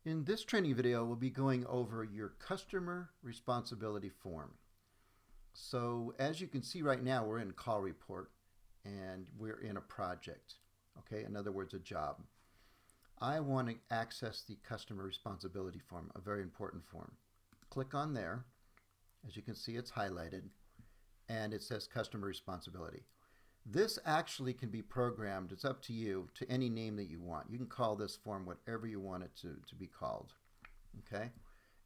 In this training video, we'll be going over your customer responsibility form. So as you can see right now, we're in call report and we're in a project, okay? In other words, a job. I want to access the customer responsibility form, a very important form. Click on there. As you can see, it's highlighted and it says customer responsibility. This actually can be programmed, it's up to you, to any name that you want. You can call this form whatever you want it to be called. Okay?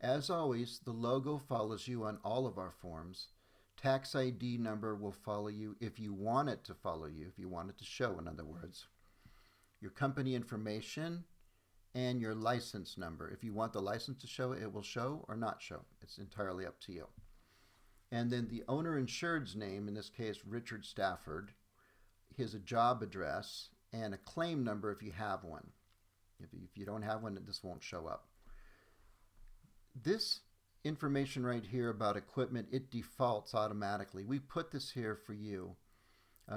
As always, the logo follows you on all of our forms. Tax ID number will follow you if you want it to follow you, if you want it to show, in other words. Your company information and your license number. If you want the license to show, it will show or not show. It's entirely up to you. And then the owner insured's name, in this case Richard Stafford, his job address, and a claim number if you have one. If you don't have one, this won't show up. This information right here about equipment, it defaults automatically. We put this here for you.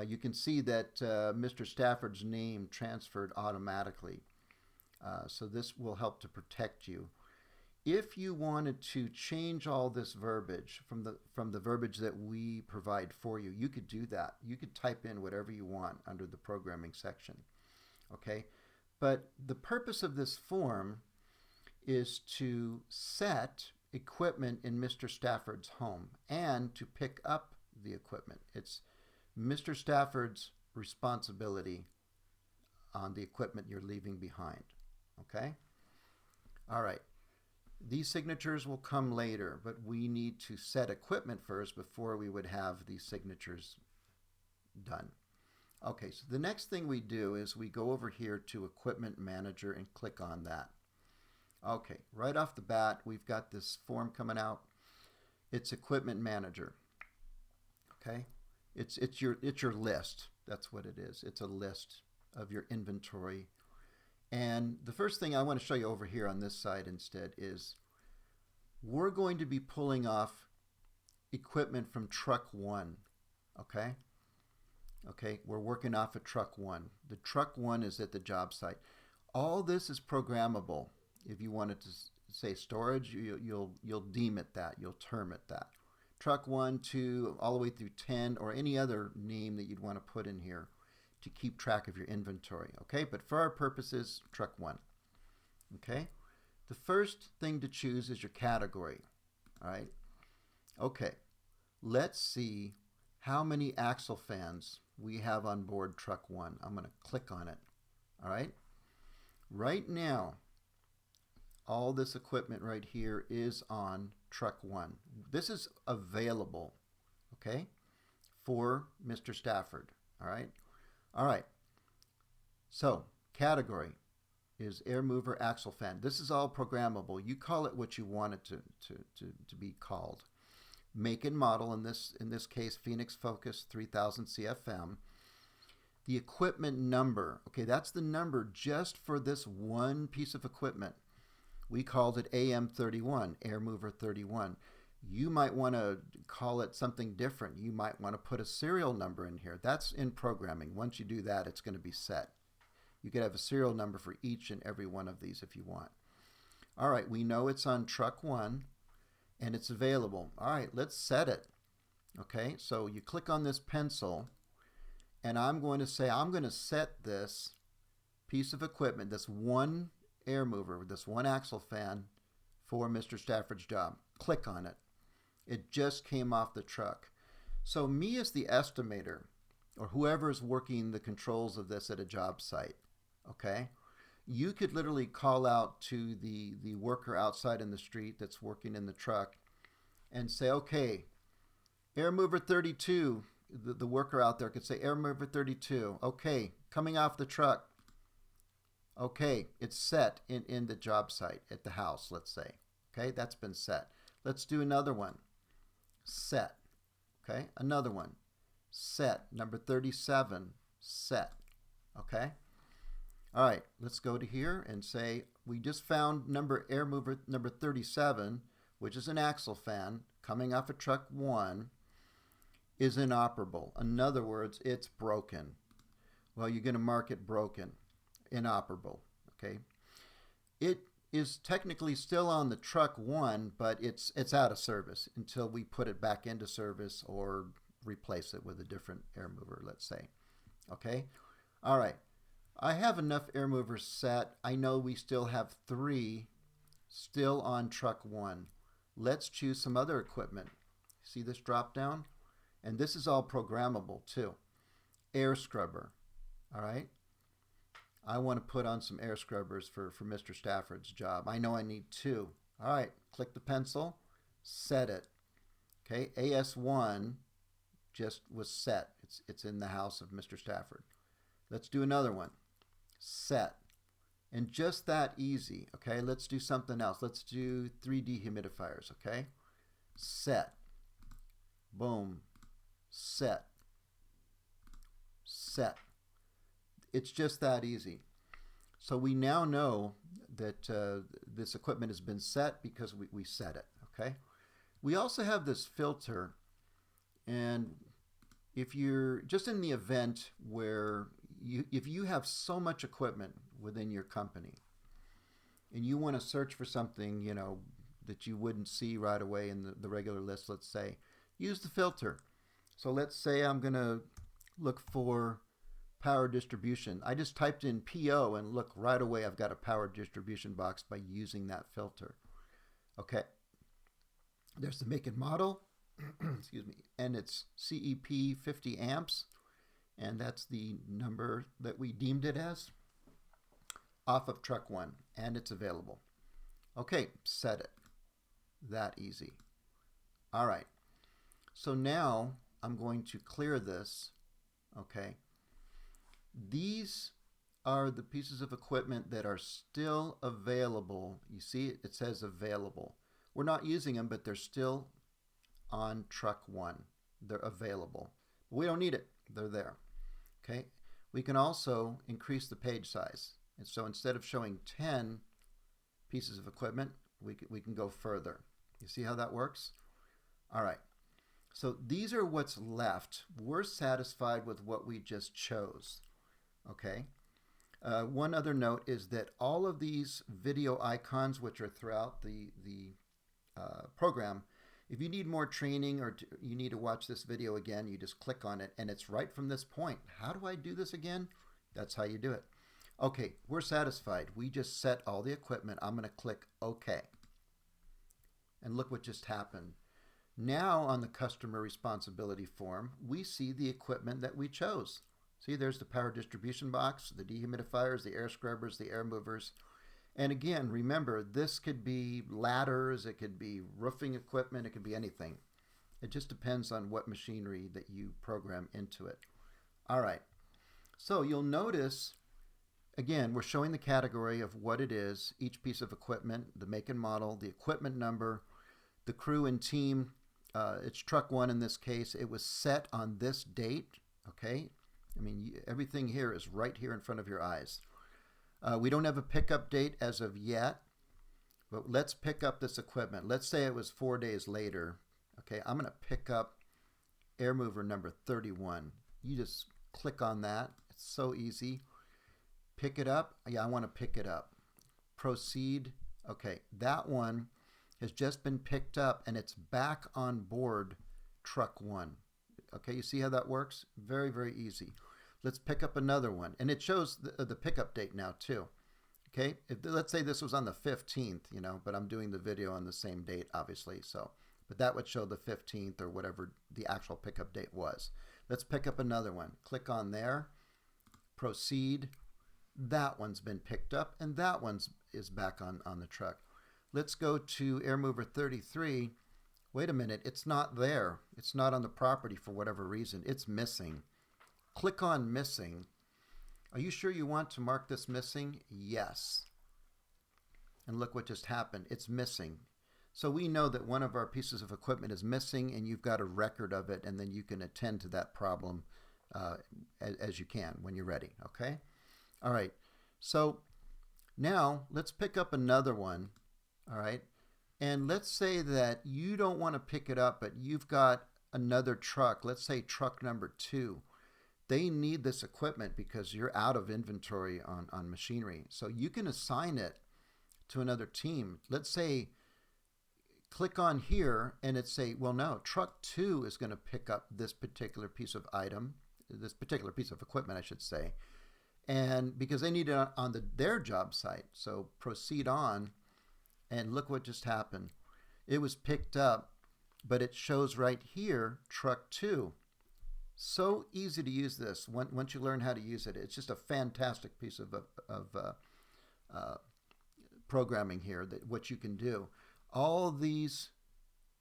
You can see that Mr. Stafford's name transferred automatically. So this will help to protect you. If you wanted to change all this verbiage from the verbiage that we provide for you, you could do that. You could type in whatever you want under the programming section. Okay? But the purpose of this form is to set equipment in Mr. Stafford's home and to pick up the equipment. It's Mr. Stafford's responsibility on the equipment you're leaving behind. Okay? All right. These signatures will come later, but we need to set equipment first before we would have these signatures done. Okay, so the next thing we do is we go over here to Equipment Manager and click on that. Okay, right off the bat, we've got this form coming out. It's Equipment Manager. Okay, it's your list. That's what it is. It's a list of your inventory. And the first thing I want to show you over here on this side instead is we're going to be pulling off equipment from truck 1, okay? Okay, we're working off of truck 1. The truck 1 is at the job site. All this is programmable. If you wanted to say storage, you'll deem it that, you'll term it that. Truck 1, 2, all the way through 10, or any other name that you'd want to put in here to keep track of your inventory, okay? But for our purposes, truck 1, okay? The first thing to choose is your category, all right? Okay, let's see how many axle fans we have on board truck 1. I'm gonna click on it, all right? Right now, all this equipment right here is on truck 1. This is available, okay, for Mr. Stafford, all right? All right, so category is air mover axle fan. This is all programmable. You call it what you want it to be called. Make and model, in this case, Phoenix Focus 3000 CFM. The equipment number, okay, that's the number just for this one piece of equipment. We called it AM31, air mover 31. You might want to call it something different. You might want to put a serial number in here. That's in programming. Once you do that, it's going to be set. You could have a serial number for each and every one of these if you want. All right, we know it's on truck 1 and it's available. All right, let's set it. Okay, so you click on this pencil and I'm going to say I'm going to set this piece of equipment, this one air mover, this one axle fan for Mr. Stafford's job. Click on it. It just came off the truck. So me as the estimator, or whoever is working the controls of this at a job site, okay, you could literally call out to the worker outside in the street that's working in the truck and say, okay, air mover 32, the worker out there could say air mover 32, okay, coming off the truck. Okay, it's set in the job site at the house, let's say. Okay, that's been set. Let's do another one. Set. Okay, another one. Set. Number 37, set. Okay? All right, let's go to here and say we just found air mover number 37, which is an axle fan coming off of truck 1, is inoperable. In other words, it's broken. Well, you're going to mark it broken, inoperable. Okay? It is technically still on the truck 1, but it's out of service until we put it back into service or replace it with a different air mover, let's say. Okay? All right. I have enough air movers set. I know we still have 3 still on truck 1. Let's choose some other equipment. See this drop down? And this is all programmable too. Air scrubber. All right? I want to put on some air scrubbers for Mr. Stafford's job. I know I need 2. All right, click the pencil, set it. Okay, AS1 just was set. It's in the house of Mr. Stafford. Let's do another one. Set. And just that easy. Okay, let's do something else. Let's do 3 dehumidifiers. Okay, set. Boom. Set. Set. It's just that easy. So we now know that this equipment has been set because we set it. Okay. We also have this filter, and if you're just in the event where if you have so much equipment within your company and you want to search for something, you know, that you wouldn't see right away in the regular list, let's say, use the filter. So let's say I'm going to look for power distribution. I just typed in PO and look, right away I've got a power distribution box by using that filter. Okay. There's the make and model, excuse me, and it's CEP 50 amps, and that's the number that we deemed it as, off of truck 1, and it's available. Okay, set it. That easy. All right. So now I'm going to clear this. Okay. These are the pieces of equipment that are still available. You see, it says available. We're not using them, but they're still on truck 1. They're available. We don't need it. They're there. Okay. We can also increase the page size. And so instead of showing 10 pieces of equipment, we can go further. You see how that works? All right. So these are what's left. We're satisfied with what we just chose. Okay. One other note is that all of these video icons, which are throughout the program, if you need more training or you need to watch this video again, you just click on it and it's right from this point. How do I do this again? That's how you do it. Okay, we're satisfied. We just set all the equipment. I'm going to click OK. And look what just happened. Now on the customer responsibility form, we see the equipment that we chose. See, there's the power distribution box, the dehumidifiers, the air scrubbers, the air movers. And again, remember, this could be ladders, it could be roofing equipment, it could be anything. It just depends on what machinery that you program into it. All right. So you'll notice, again, we're showing the category of what it is, each piece of equipment, the make and model, the equipment number, the crew and team. It's truck 1 in this case. It was set on this date. Okay. I mean, everything here is right here in front of your eyes. We don't have a pickup date as of yet, but let's pick up this equipment. Let's say it was 4 days later. Okay, I'm going to pick up air mover number 31. You just click on that. It's so easy. Pick it up. Yeah, I want to pick it up. Proceed. Okay, that one has just been picked up and it's back on board truck 1. Okay, you see how that works? Very, very easy. Let's pick up another one. And it shows the pickup date now too. Okay, let's say this was on the 15th, you know, but I'm doing the video on the same date, obviously. So, but that would show the 15th or whatever the actual pickup date was. Let's pick up another one. Click on there. Proceed. That one's been picked up and that one's is back on the truck. Let's go to air mover 33. Wait a minute, it's not there. It's not on the property for whatever reason. It's missing. Click on missing. Are you sure you want to mark this missing? Yes. And look what just happened. It's missing. So we know that one of our pieces of equipment is missing and you've got a record of it, and then you can attend to that problem as you can when you're ready. Okay? All right. So now let's pick up another one. All right. And let's say that you don't want to pick it up, but you've got another truck. Let's say truck number 2. They need this equipment because you're out of inventory on machinery. So you can assign it to another team. Let's say, click on here and it say, well, no, truck 2 is going to pick up this particular piece of equipment, I should say. And because they need it on their job site. So proceed on, and look what just happened. It was picked up, but it shows right here, truck 2. So easy to use this. Once you learn how to use it, it's just a fantastic piece of programming here, that what you can do. All these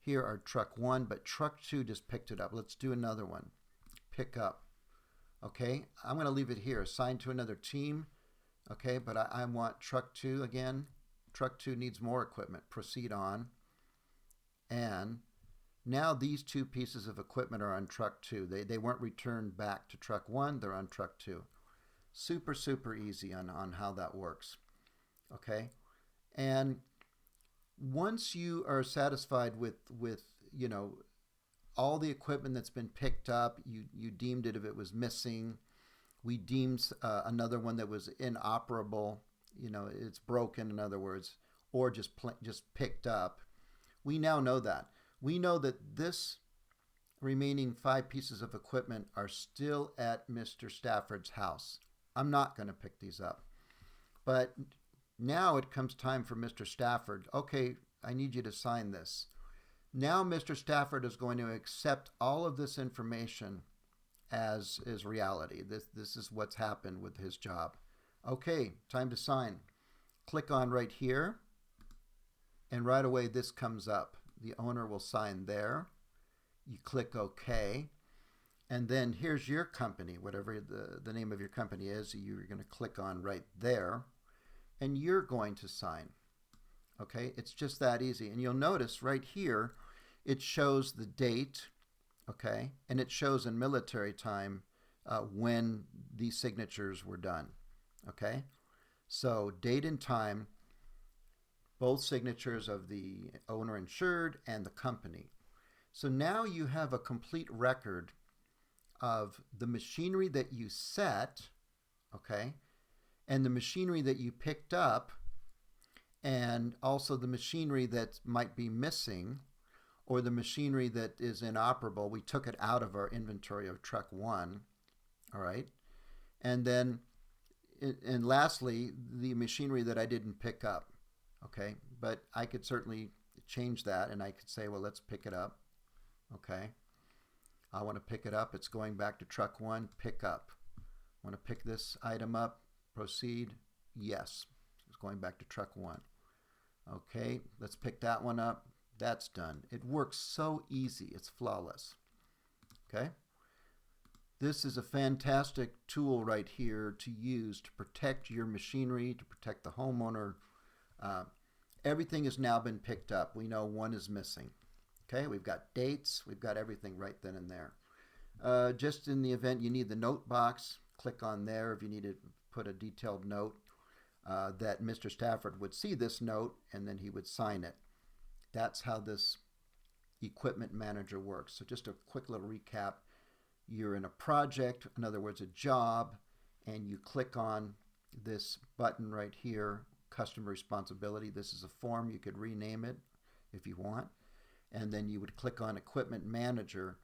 here are truck 1, but truck 2 just picked it up. Let's do another one. Pick up. Okay, I'm going to leave it here. Assign to another team. Okay, but I want truck 2 again. Truck 2 needs more equipment. Proceed on. And now these 2 pieces of equipment are on truck 2. They weren't returned back to truck 1. They're on truck 2. Super, super easy on how that works. Okay, and once you are satisfied with you know, all the equipment that's been picked up, you deemed it if it was missing. We deemed another one that was inoperable, you know, it's broken, in other words, or just picked up. We now know that. We know that this remaining 5 pieces of equipment are still at Mr. Stafford's house. I'm not going to pick these up. But now it comes time for Mr. Stafford. Okay, I need you to sign this. Now Mr. Stafford is going to accept all of this information as reality. This is what's happened with his job. Okay, time to sign. Click on right here, and right away this comes up. The owner will sign there. You click OK, and then here's your company, whatever the name of your company is. You're going to click on right there, and you're going to sign. Okay, it's just that easy. And you'll notice right here, it shows the date, okay, and it shows in military time when these signatures were done, okay? So date and time, both signatures of the owner insured and the company. So now you have a complete record of the machinery that you set, okay, and the machinery that you picked up, and also the machinery that might be missing, or the machinery that is inoperable. We took it out of our inventory of truck 1, all right? And then, and lastly, the machinery that I didn't pick up, okay? But I could certainly change that, and I could say, well, let's pick it up, okay? I want to pick it up. It's going back to truck 1, pick up. I want to pick this item up, proceed, yes. It's going back to truck 1. Okay, let's pick that one up. That's done. It works so easy. It's flawless. Okay? This is a fantastic tool right here to use to protect your machinery, to protect the homeowner. Everything has now been picked up. We know one is missing. Okay, we've got dates. We've got everything right then and there. Just in the event you need the note box, click on there if you need to put a detailed note. That Mr. Stafford would see this note and then he would sign it. That's how this equipment manager works. So just a quick little recap. You're in a project, in other words, a job, and you click on this button right here, customer responsibility. This is a form. You could rename it if you want. And then you would click on equipment manager,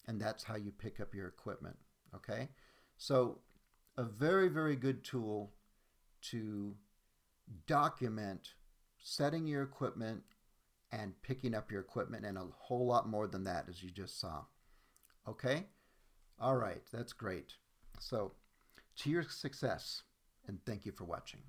and that's how you pick up your equipment. Okay? So a very, very good tool to document setting your equipment and picking up your equipment, and a whole lot more than that, as you just saw. Okay? All right, that's great. So, to your success, and thank you for watching.